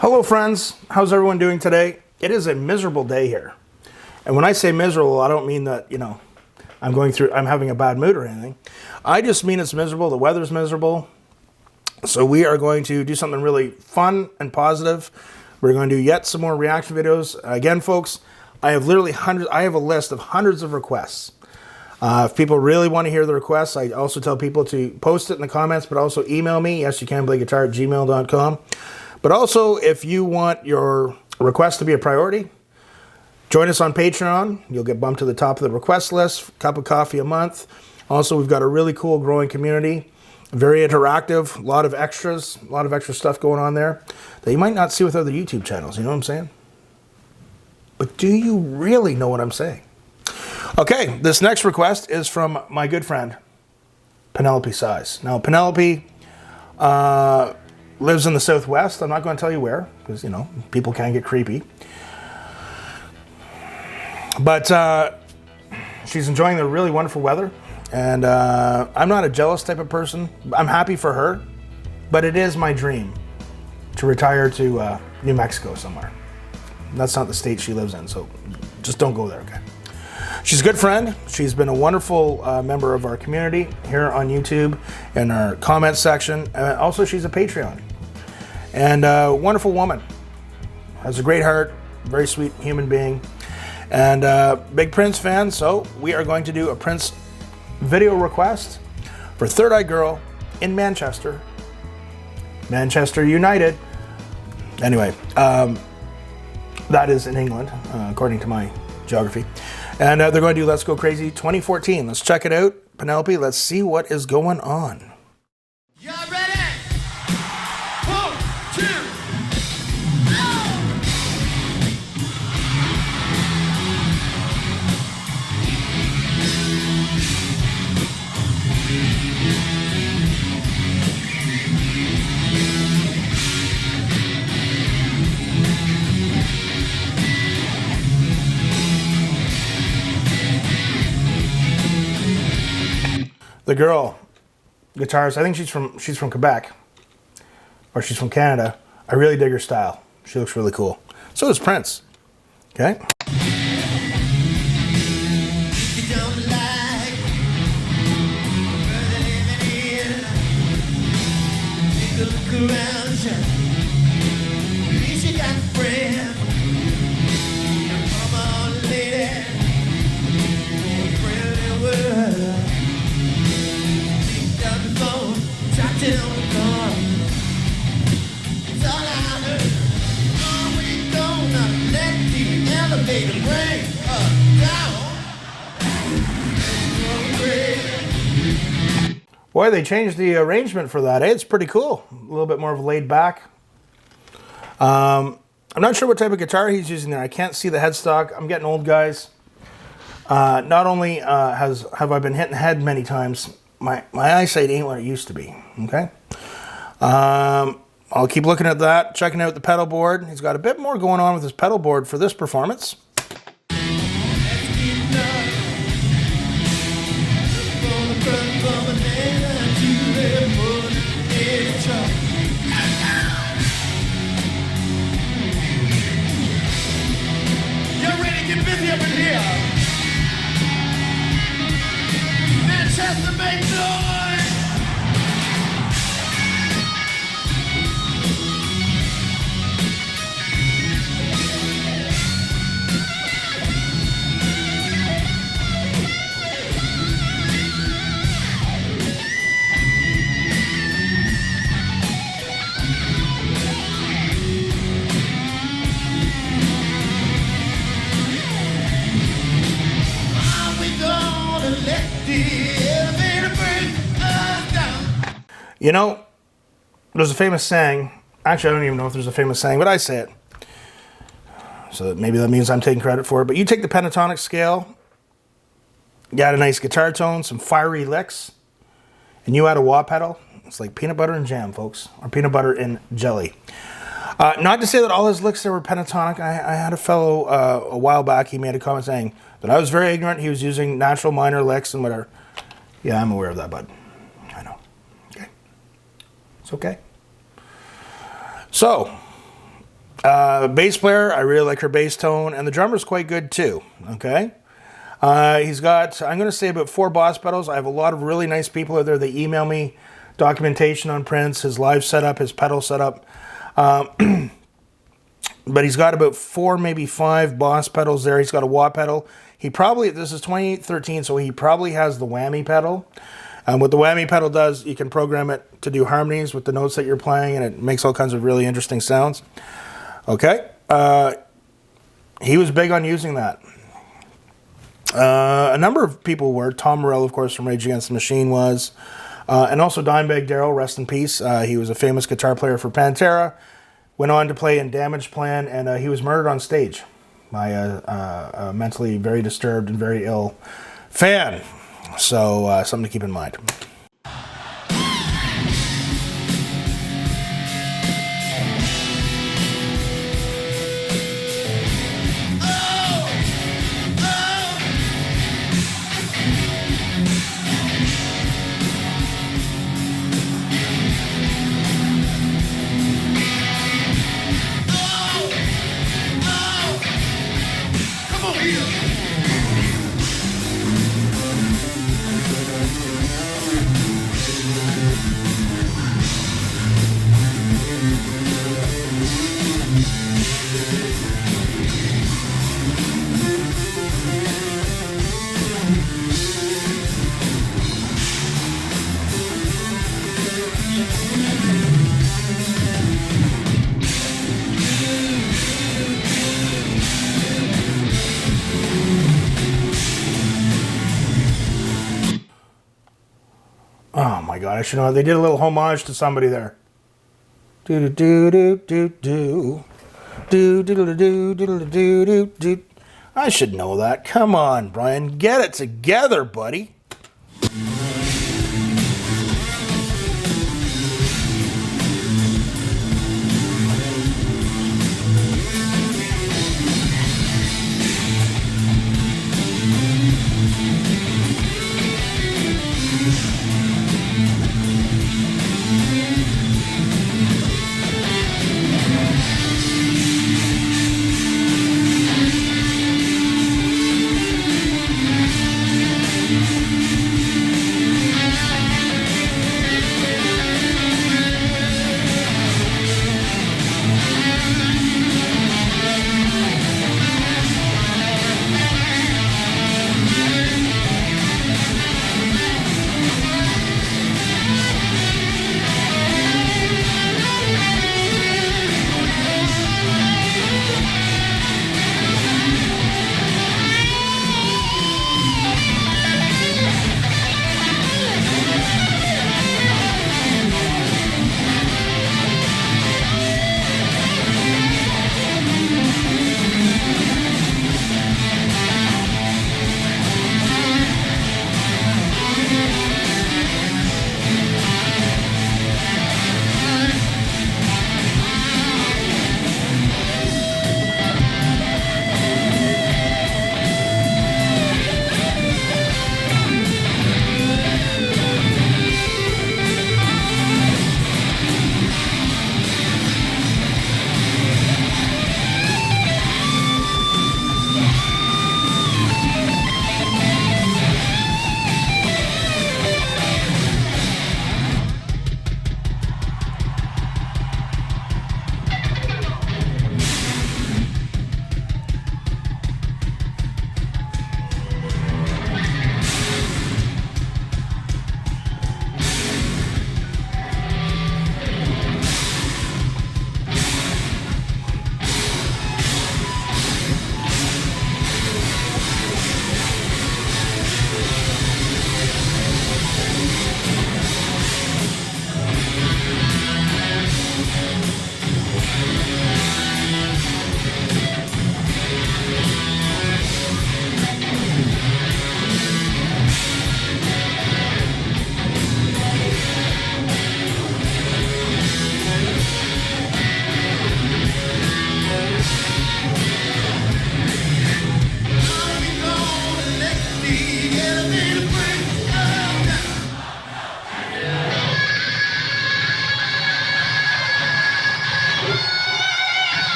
Hello friends, how's everyone doing today? It is a miserable day here. And when I say miserable, I don't mean that, I'm having a bad mood or anything. I just mean it's miserable, the weather's miserable. So we are going to do something really fun and positive. We're going to do yet some more reaction videos. Again, folks, I have a list of hundreds of requests. If people really want to hear the requests, I also tell people to post it in the comments, but also email me, yesyoucanplayguitar@gmail.com. But also, if you want your request to be a priority, join us on Patreon. You'll get bumped to the top of the request list, cup of coffee a month. Also, we've got a really cool growing community, very interactive, a lot of extra stuff going on there that you might not see with other YouTube channels, you know what I'm saying? But do you really know what I'm saying? Okay, this next request is from my good friend, Penelope Size. Now, Penelope lives in the Southwest. I'm not going to tell you where, because, people can get creepy. But she's enjoying the really wonderful weather. And I'm not a jealous type of person. I'm happy for her. But it is my dream to retire to New Mexico somewhere. That's not the state she lives in, so just don't go there, okay? She's a good friend. She's been a wonderful member of our community here on YouTube in our comment section. Also, she's a Patreon. And a wonderful woman. Has a great heart. Very sweet human being. And big Prince fan, so we are going to do a Prince video request for Third Eye Girl in Manchester. Manchester United. Anyway, that is in England, according to my geography. And they're going to do Let's Go Crazy 2014. Let's check it out. Penelope, let's see what is going on. Y'all ready? 1, 2, The girl, guitarist, I think she's from Quebec, or she's from Canada. I really dig her style. She looks really cool. So does Prince. Okay. Boy, they changed the arrangement for that. It's pretty cool. A little bit more of laid back. I'm not sure what type of guitar he's using there. I can't see the headstock. I'm getting old, guys. Not only have I been hit in the head many times, my eyesight ain't what it used to be. Okay. I'll keep looking at that, checking out the pedal board. He's got a bit more going on with his pedal board for this performance. Manchester, make noise! There's a famous saying. Actually, I don't even know if there's a famous saying, but I say it. So maybe that means I'm taking credit for it. But you take the pentatonic scale, you add a nice guitar tone, some fiery licks, and you add a wah pedal. It's like peanut butter and jam, folks. Or peanut butter and jelly. Not to say that all his licks there were pentatonic. I had a fellow a while back, he made a comment saying that I was very ignorant. He was using natural minor licks and whatever. Yeah, I'm aware of that, bud. I know. Okay. It's okay. So, Bass player, I really like her bass tone, and the drummer's quite good too. Okay. He's got, I'm going to say, about 4 Boss pedals. I have a lot of really nice people out there. They email me documentation on Prince, his live setup, his pedal setup. But he's got about 4, maybe 5 Boss pedals there. He's got a wah pedal. This is 2013, so he probably has the whammy pedal. What the whammy pedal does, you can program it to do harmonies with the notes that you're playing, and it makes all kinds of really interesting sounds. Okay. He was big on using that. A number of people were. Tom Morello, of course, from Rage Against the Machine was. And also Dimebag Darrell, rest in peace. He was a famous guitar player for Pantera. Went on to play in Damage Plan, and he was murdered on stage by a mentally very disturbed and very ill fan. So, something to keep in mind. Oh my God, I should know. They did a little homage to somebody there. Do do do do do do do do do do do do. I should know that. Come on, Brian, get it together, buddy.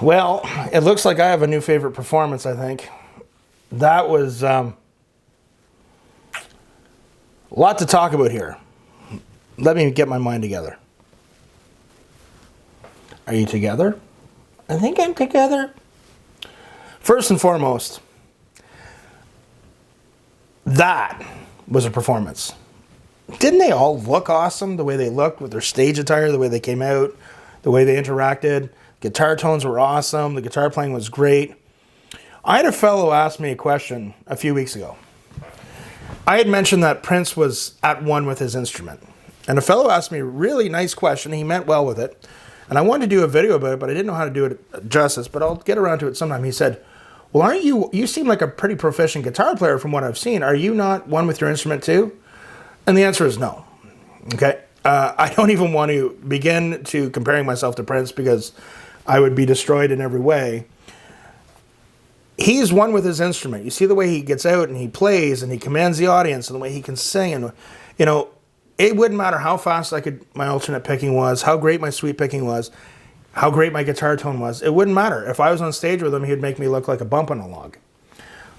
Well, it looks like I have a new favorite performance, I think. That was a lot to talk about here. Let me get my mind together. Are you together? I think I'm together. First and foremost, that was a performance. Didn't they all look awesome the way they looked with their stage attire, the way they came out, the way they interacted? Guitar tones were awesome. The guitar playing was great. I had a fellow ask me a question a few weeks ago. I had mentioned that Prince was at one with his instrument. And a fellow asked me a really nice question. He meant well with it. And I wanted to do a video about it, but I didn't know how to do it justice. But I'll get around to it sometime. He said, well, aren't you seem like a pretty proficient guitar player from what I've seen. Are you not one with your instrument too? And the answer is no. Okay. I don't even want to begin to comparing myself to Prince because I would be destroyed in every way. He's one with his instrument. You see the way he gets out and he plays and he commands the audience and the way he can sing. And, you know, it wouldn't matter how fast my alternate picking was, how great my sweep picking was, how great my guitar tone was. It wouldn't matter. If I was on stage with him, he'd make me look like a bump on a log.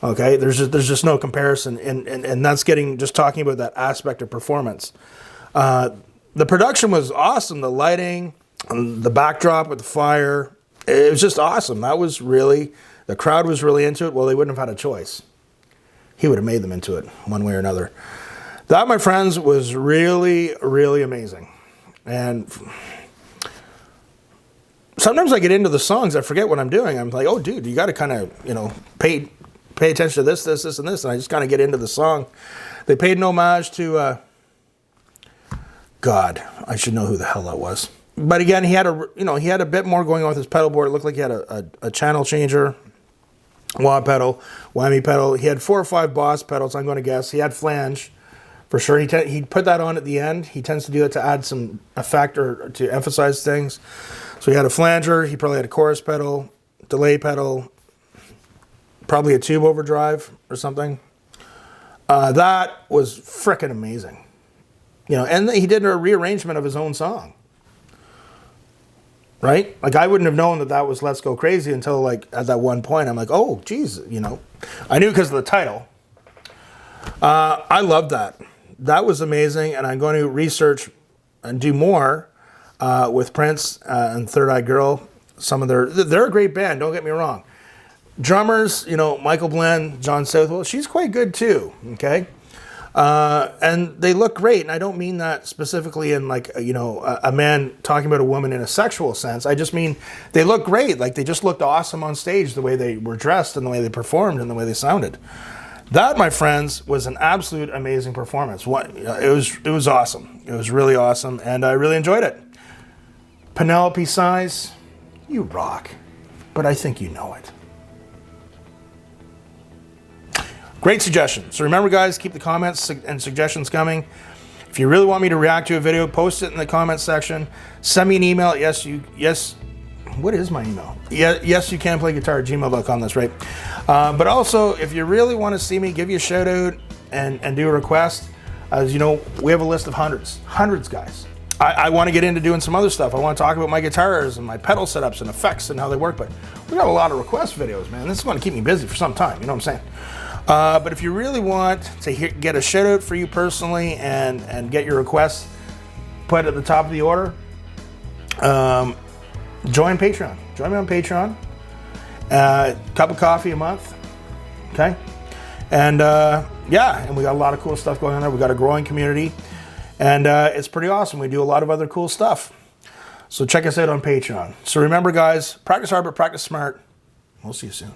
Okay, there's just no comparison, and that's just talking about that aspect of performance. The production was awesome. The lighting, the backdrop with the fire, it was just awesome. The crowd was really into it. Well, they wouldn't have had a choice. He would have made them into it one way or another. That, my friends, was really, really amazing. And sometimes I get into the songs, I forget what I'm doing. I'm like, oh, dude, you got to kind of, pay attention to this, and this. And I just kind of get into the song. They paid an homage to, God, I should know who the hell that was. But again, he had a bit more going on with his pedal board. It looked like he had a channel changer, wah pedal, whammy pedal. He had 4 or 5 Boss pedals, I'm going to guess. He had flange, for sure. He put that on at the end. He tends to do that to add some effect or to emphasize things. So he had a flanger. He probably had a chorus pedal, delay pedal, probably a tube overdrive or something. That was frickin' amazing. And he did a rearrangement of his own song. Right? Like, I wouldn't have known that was Let's Go Crazy until, like, at that one point. I'm like, oh, geez, I knew because of the title. I loved that. That was amazing, and I'm going to research and do more with Prince and 3rdeyegirl. They're a great band, don't get me wrong. Drummers, Michael Bland, John Southwell, she's quite good too, okay? And they look great, and I don't mean that specifically in like, a man talking about a woman in a sexual sense. I just mean they look great. Like, they just looked awesome on stage, the way they were dressed and the way they performed and the way they sounded. That, my friends, was an absolute amazing performance. It was awesome. It was really awesome, and I really enjoyed it. Penelope Size, you rock, but I think you know it. Great suggestion. So remember, guys, keep the comments and suggestions coming. If you really want me to react to a video, post it in the comments section. Send me an email. What is my email? Yes, you can play guitar at gmail.com. That's right. But also, if you really want to see me, give you a shout out and do a request. As you know, we have a list of hundreds, guys. I want to get into doing some other stuff. I want to talk about my guitars and my pedal setups and effects and how they work. But we got a lot of request videos, man. This is going to keep me busy for some time. You know what I'm saying? But if you really want to get a shout out for you personally and get your requests put at the top of the order, join Patreon. Join me on Patreon. Cup of coffee a month. Okay? And and we got a lot of cool stuff going on there. We got a growing community. And it's pretty awesome. We do a lot of other cool stuff. So check us out on Patreon. So remember, guys, practice hard but practice smart. We'll see you soon.